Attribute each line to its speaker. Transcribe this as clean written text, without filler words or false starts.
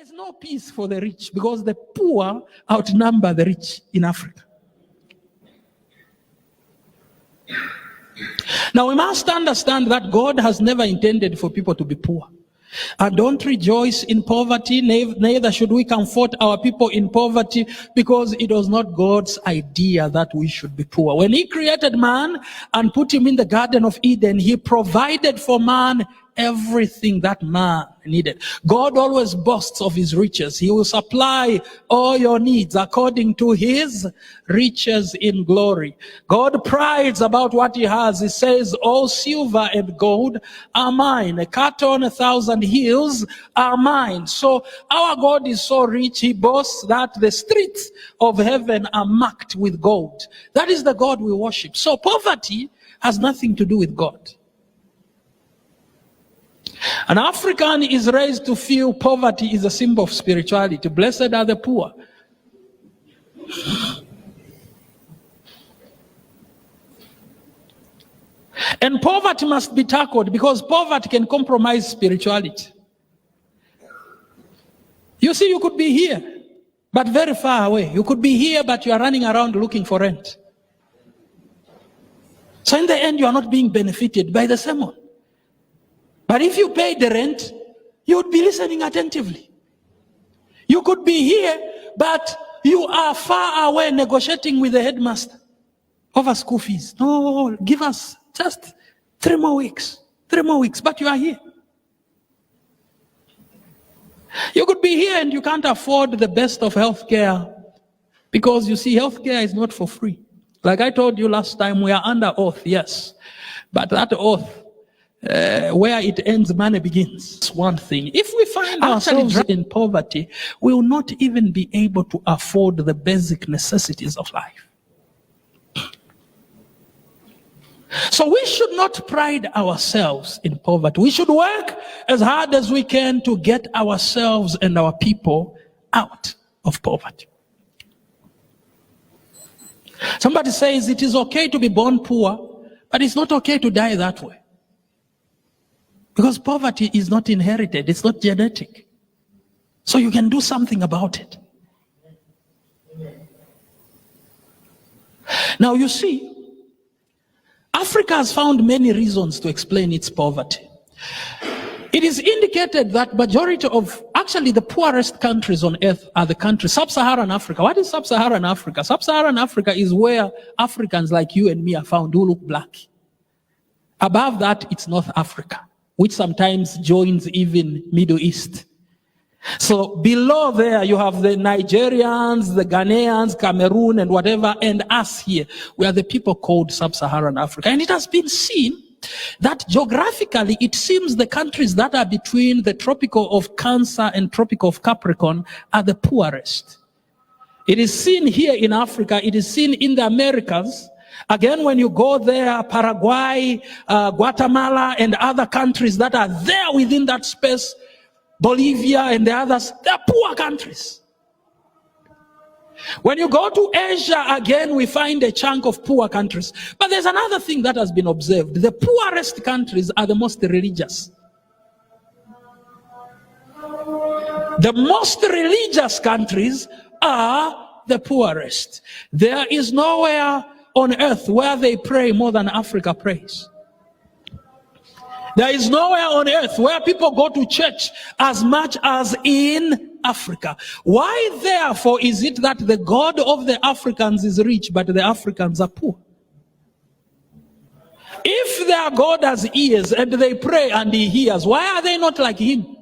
Speaker 1: is no peace for the rich because the poor outnumber the rich in Africa. Now we must understand that God has never intended for people to be poor. And don't rejoice in poverty, neither should we comfort our people in poverty, because it was not God's idea that we should be poor. When he created man and put him in the Garden of Eden, he provided for man everything that man needed. God always boasts of his riches. He will supply all your needs according to his riches in glory. God prides about what he has. He says, all silver and gold are mine. A cattle on 1,000 hills are mine. So our God is so rich, he boasts that the streets of heaven are marked with gold. That is the God we worship. So poverty has nothing to do with God. An African is raised to feel poverty is a symbol of spirituality. Blessed are the poor. And poverty must be tackled because poverty can compromise spirituality. You see, you could be here, but very far away. You could be here, but you are running around looking for rent. So in the end, you are not being benefited by the sermon. But if you paid the rent, you would be listening attentively. You could be here, but you are far away negotiating with the headmaster over school fees. No, give us just 3 more weeks. 3 more weeks, but you are here. You could be here and you can't afford the best of healthcare because you see, healthcare is not for free. Like I told you last time, we are under oath, yes. But that oath, where it ends, money begins. It's one thing. If we find ourselves in poverty, we will not even be able to afford the basic necessities of life. So we should not pride ourselves in poverty. We should work as hard as we can to get ourselves and our people out of poverty. Somebody says it is okay to be born poor, but it's not okay to die that way. Because poverty is not inherited, it's not genetic. So you can do something about it. Now you see, Africa has found many reasons to explain its poverty. It is indicated that majority of, actually the poorest countries on earth are the countries, Sub-Saharan Africa. What is Sub-Saharan Africa? Sub-Saharan Africa is where Africans like you and me are found who look black. Above that, it's North Africa, which sometimes joins even Middle East. So below there, you have the Nigerians, the Ghanaians, Cameroon, and whatever, and us here. We are the people called Sub-Saharan Africa. And it has been seen that geographically, it seems the countries that are between the tropical of Cancer and tropical of Capricorn are the poorest. It is seen here in Africa, it is seen in the Americas. Again, when you go there, Paraguay, Guatemala, and other countries that are there within that space, Bolivia and the others, they're poor countries. When you go to Asia, again, we find a chunk of poor countries. But there's another thing that has been observed. The poorest countries are the most religious. The most religious countries are the poorest. There is nowhere on earth where they pray more than Africa prays. There is nowhere on earth where people go to church as much as in Africa. Why therefore is it that the God of the Africans is rich but the Africans are poor? If their God has ears and they pray and he hears, why are they not like him?